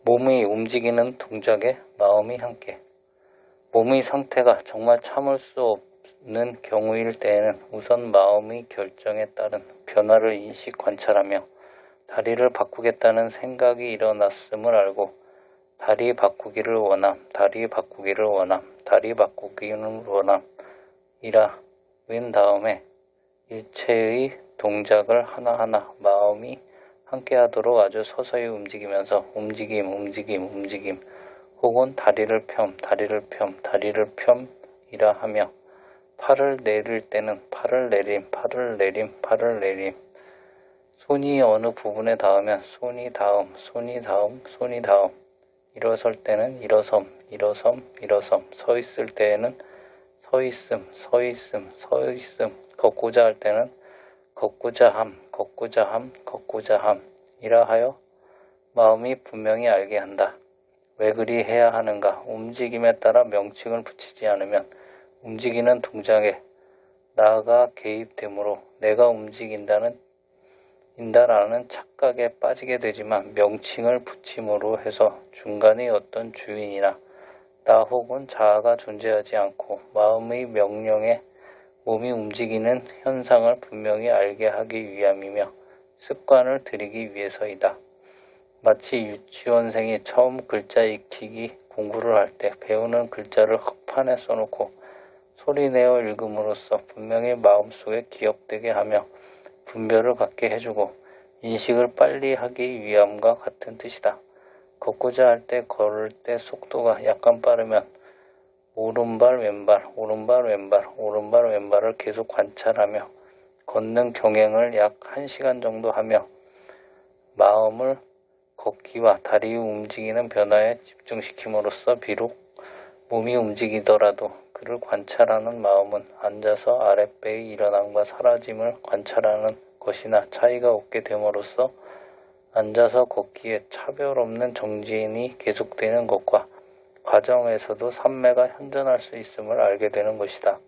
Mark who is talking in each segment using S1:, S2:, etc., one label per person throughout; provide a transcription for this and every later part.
S1: 몸이 움직이는 동작에 마음이 함께. 몸의 상태가 정말 참을 수 없는 경우일 때에는 우선 마음의 결정에 따른 변화를 인식 관찰하며 다리를 바꾸겠다는 생각이 일어났음을 알고 다리 바꾸기를 원함, 다리 바꾸기를 원함, 다리 바꾸기를 원함 이라 웬 다음에 일체의 동작을 하나하나 마음이 함께하도록 아주 서서히 움직이면서 움직임 혹은 다리를 펴 이라 하며 팔을 내릴 때는 팔을 내림 손이 어느 부분에 닿으면 손이 다음 일어설 때는 일어섬 서 있을 때에는 서 있음 걷고자 할 때는 걷고자 함 이라 하여 마음이 분명히 알게 한다. 왜 그리 해야 하는가? 움직임에 따라 명칭을 붙이지 않으면 움직이는 동작에 나가 개입되므로 내가 움직인다라는 착각에 빠지게 되지만 명칭을 붙임으로 해서 중간에 어떤 주인이나 나 혹은 자아가 존재하지 않고 마음의 명령에 몸이 움직이는 현상을 분명히 알게 하기 위함이며 습관을 들이기 위해서이다. 마치 유치원생이 처음 글자 익히기 공부를 할 때 배우는 글자를 흑판에 써놓고 소리내어 읽음으로써 분명히 마음속에 기억되게 하며 분별을 갖게 해주고 인식을 빨리 하기 위함과 같은 뜻이다. 걷고자 할 때 걸을 때 속도가 약간 빠르면 오른발 왼발을 계속 관찰하며 걷는 경행을 약 1시간 정도 하며 마음을 걷기와 다리 움직이는 변화에 집중시킴으로써 비록 몸이 움직이더라도 그를 관찰하는 마음은 앉아서 아랫배의 일어남과 사라짐을 관찰하는 것이나 차이가 없게 됨으로써 앉아서 걷기에 차별 없는 정진이 계속되는 것과 과정에서도 삼매가 현존할 수 있음을 알게 되는 것이다.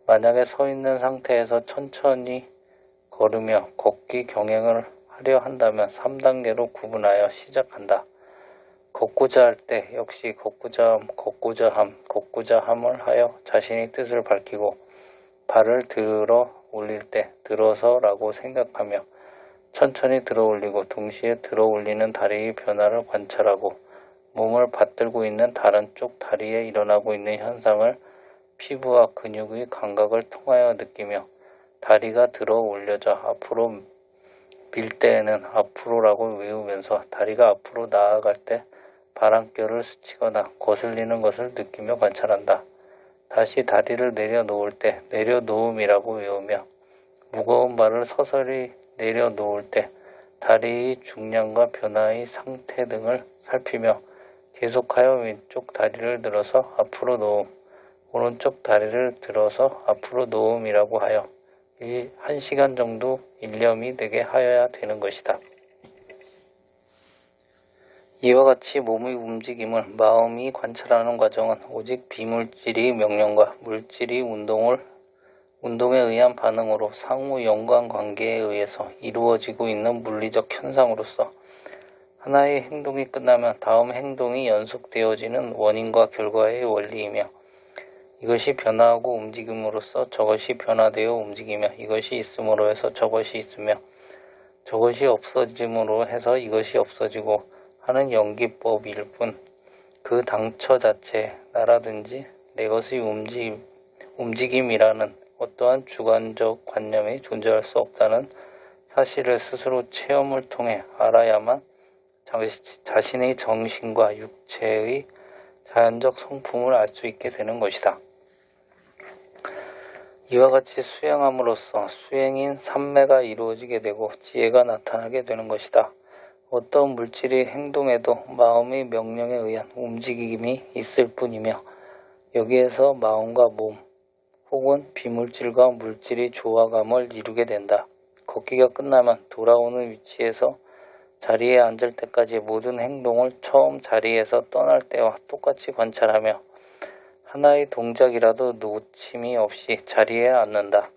S1: 만약에 서 있는 상태에서 천천히 걸으며 걷기 경행을 하려 한다면 3단계로 구분하여 시작한다. 걷고자 할 때 역시 걷고자 함을 하여 자신의 뜻을 밝히고 발을 들어 올릴 때 들어서라고 생각하며 천천히 들어 올리고 동시에 들어 올리는 다리의 변화를 관찰하고 몸을 받들고 있는 다른 쪽 다리에 일어나고 있는 현상을 피부와 근육의 감각을 통하여 느끼며 다리가 들어 올려져 앞으로 밀 때에는 앞으로라고 외우면서 다리가 앞으로 나아갈 때 바람결을 스치거나 거슬리는 것을 느끼며 관찰한다. 다시 다리를 내려놓을 때 내려놓음이라고 외우며 무거운 발을 서서히 내려놓을 때 다리의 중량과 변화의 상태 등을 살피며 계속하여 왼쪽 다리를 들어서 앞으로 놓음, 오른쪽 다리를 들어서 앞으로 놓음이라고 하여 1시간 정도 일념이 되게 하여야 되는 것이다. 이와 같이 몸의 움직임을 마음이 관찰하는 과정은 오직 비물질의 명령과 물질의 운동에 의한 반응으로 상호 연관관계에 의해서 이루어지고 있는 물리적 현상으로서 하나의 행동이 끝나면 다음 행동이 연속되어지는 원인과 결과의 원리이며 이것이 변화하고 움직임으로써 저것이 변화되어 움직이며 이것이 있음으로 해서 저것이 있으며 저것이 없어짐으로 해서 이것이 없어지고 하는 연기법일 뿐 그 당처 자체에 나라든지 내 것의 움직임이라는 어떠한 주관적 관념이 존재할 수 없다는 사실을 스스로 체험을 통해 알아야만 자신의 정신과 육체의 자연적 성품을 알 수 있게 되는 것이다. 이와 같이 수행함으로써 수행인 삼매가 이루어지게 되고 지혜가 나타나게 되는 것이다. 어떤 물질의 행동에도 마음의 명령에 의한 움직임이 있을 뿐이며 여기에서 마음과 몸 혹은 비물질과 물질이 조화감을 이루게 된다. 걷기가 끝나면 돌아오는 위치에서 자리에 앉을 때까지 모든 행동을 처음 자리에서 떠날 때와 똑같이 관찰하며 하나의 동작이라도 놓침이 없이 자리에 앉는다.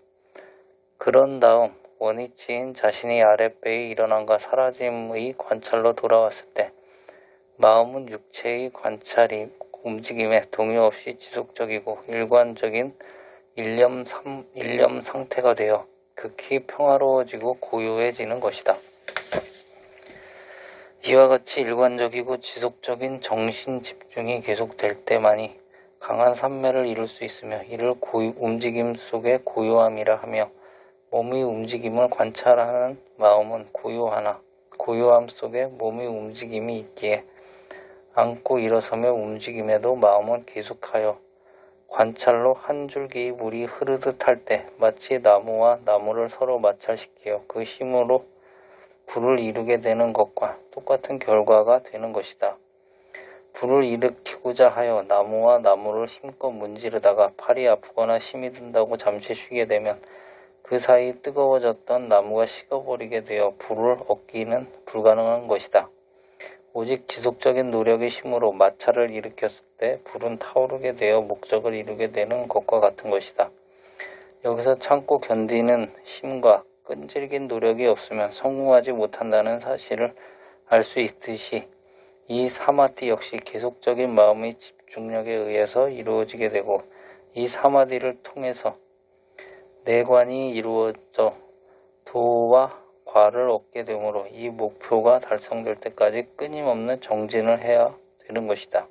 S1: 그런 다음 원위치인 자신의 아랫배의 일어남과 사라짐의 관찰로 돌아왔을 때 마음은 육체의 관찰이 움직임에 동요 없이 지속적이고 일관적인 일념 상태가 되어 극히 평화로워지고 고요해지는 것이다. 이와 같이 일관적이고 지속적인 정신 집중이 계속될 때만이 강한 산매를 이룰 수 있으며 이를 움직임 속의 고요함이라 하며 몸의 움직임을 관찰하는 마음은 고요하나 고요함 속에 몸의 움직임이 있기에 앉고 일어서며 움직임에도 마음은 계속하여 관찰로 한 줄기의 물이 흐르듯 할 때 마치 나무와 나무를 서로 마찰시키어 그 힘으로 불을 이루게 되는 것과 똑같은 결과가 되는 것이다. 불을 일으키고자 하여 나무와 나무를 힘껏 문지르다가 팔이 아프거나 힘이 든다고 잠시 쉬게 되면 그 사이 뜨거워졌던 나무가 식어버리게 되어 불을 얻기는 불가능한 것이다. 오직 지속적인 노력의 힘으로 마찰을 일으켰을 때 불은 타오르게 되어 목적을 이루게 되는 것과 같은 것이다. 여기서 참고 견디는 힘과 끈질긴 노력이 없으면 성공하지 못한다는 사실을 알 수 있듯이 이 사마디 역시 계속적인 마음의 집중력에 의해서 이루어지게 되고 이 사마디를 통해서 내관이 이루어져 도와 과를 얻게 되므로 이 목표가 달성될 때까지 끊임없는 정진을 해야 되는 것이다.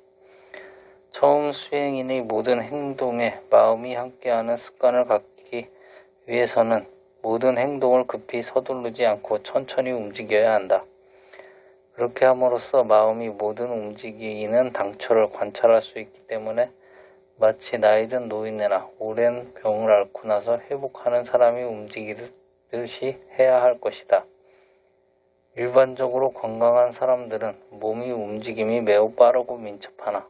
S1: 처음 수행인의 모든 행동에 마음이 함께하는 습관을 갖기 위해서는 모든 행동을 급히 서두르지 않고 천천히 움직여야 한다. 그렇게 함으로써 마음이 모든 움직이는 당처를 관찰할 수 있기 때문에 마치 나이 든 노인네나 오랜 병을 앓고 나서 회복하는 사람이 움직이듯이 해야 할 것이다. 일반적으로 건강한 사람들은 몸의 움직임이 매우 빠르고 민첩하나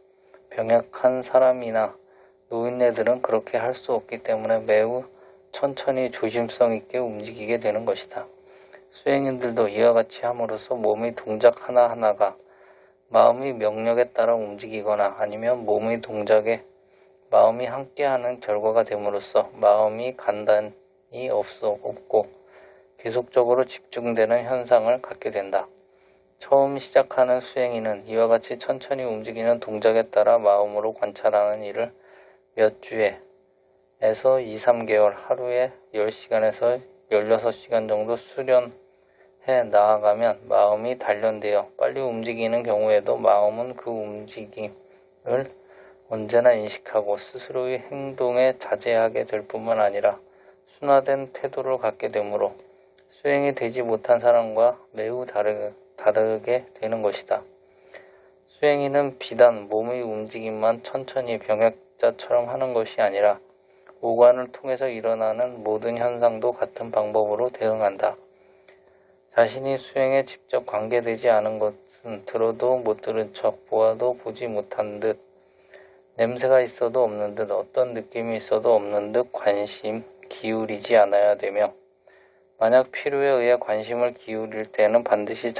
S1: 병약한 사람이나 노인네들은 그렇게 할 수 없기 때문에 매우 천천히 조심성 있게 움직이게 되는 것이다. 수행인들도 이와 같이 함으로써 몸의 동작 하나하나가 마음의 명령에 따라 움직이거나 아니면 몸의 동작에 마음이 함께하는 결과가 됨으로써 마음이 간단히 없고 계속적으로 집중되는 현상을 갖게 된다. 처음 시작하는 수행인은 이와 같이 천천히 움직이는 동작에 따라 마음으로 관찰하는 일을 몇 주에서 2, 3개월, 하루에 10시간에서 16시간 정도 수련해 나아가면 마음이 단련되어 빨리 움직이는 경우에도 마음은 그 움직임을 언제나 인식하고 스스로의 행동에 자제하게 될 뿐만 아니라 순화된 태도를 갖게 되므로 수행이 되지 못한 사람과 매우 다르게 되는 것이다. 수행인은 비단 몸의 움직임만 천천히 병약자처럼 하는 것이 아니라 오관을 통해서 일어나는 모든 현상도 같은 방법으로 대응한다. 자신이 수행에 직접 관계되지 않은 것은 들어도 못 들은 척, 보아도 보지 못한 듯, 냄새가 있어도 없는 듯, 어떤 느낌이 있어도 없는 듯 관심 기울이지 않아야 되며 만약 필요에 의해 관심을 기울일 때는 반드시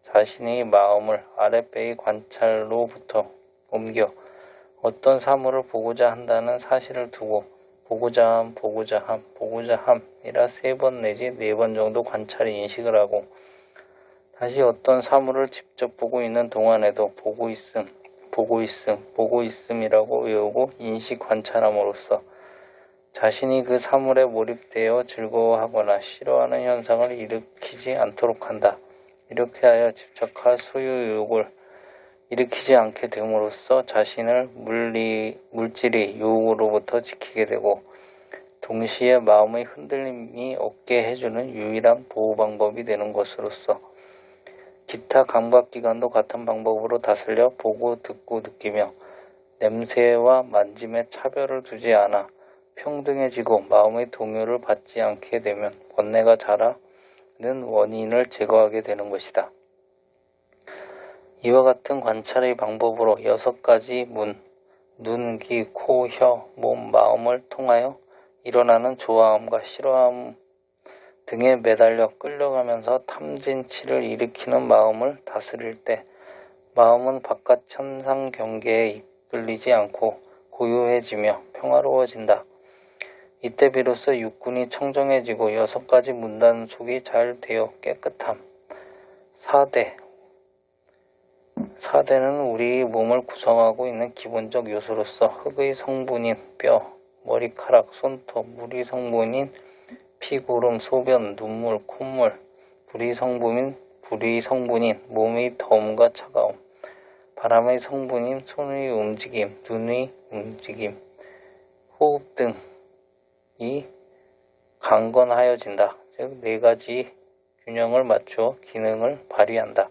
S1: 자신의 마음을 아랫배의 관찰로부터 옮겨 어떤 사물을 보고자 한다는 사실을 두고 보고자 함이라 3번 내지 4번 정도 관찰 인식을 하고 다시 어떤 사물을 직접 보고 있는 동안에도 보고 있음이라고 외우고 인식 관찰함으로써 자신이 그 사물에 몰입되어 즐거워하거나 싫어하는 현상을 일으키지 않도록 한다. 이렇게 하여 집착할 소유욕을 일으키지 않게 됨으로써 자신을 물질의 유혹으로부터 지키게 되고 동시에 마음의 흔들림이 없게 해주는 유일한 보호 방법이 되는 것으로서 기타 감각기관도 같은 방법으로 다스려 보고 듣고 느끼며 냄새와 만짐에 차별을 두지 않아 평등해지고 마음의 동요를 받지 않게 되면 번뇌가 자라는 원인을 제거하게 되는 것이다. 이와 같은 관찰의 방법으로 6가지 눈, 귀, 코, 혀, 몸, 마음을 통하여 일어나는 좋아함과 싫어함 등에 매달려 끌려가면서 탐진치를 일으키는 마음을 다스릴 때 마음은 바깥 현상 경계에 이끌리지 않고 고요해지며 평화로워진다. 이때 비로소 육군이 청정해지고 6가지 문단속이 잘 되어 깨끗함, 사대, 사대는 우리 몸을 구성하고 있는 기본적 요소로서 흙의 성분인 뼈, 머리카락, 손톱, 물의 성분인 피, 고름, 소변, 눈물, 콧물, 불의 성분인 몸의 더움과 차가움, 바람의 성분인 손의 움직임, 눈의 움직임, 호흡 등이 강건하여진다. 즉, 네 가지 균형을 맞추어 기능을 발휘한다.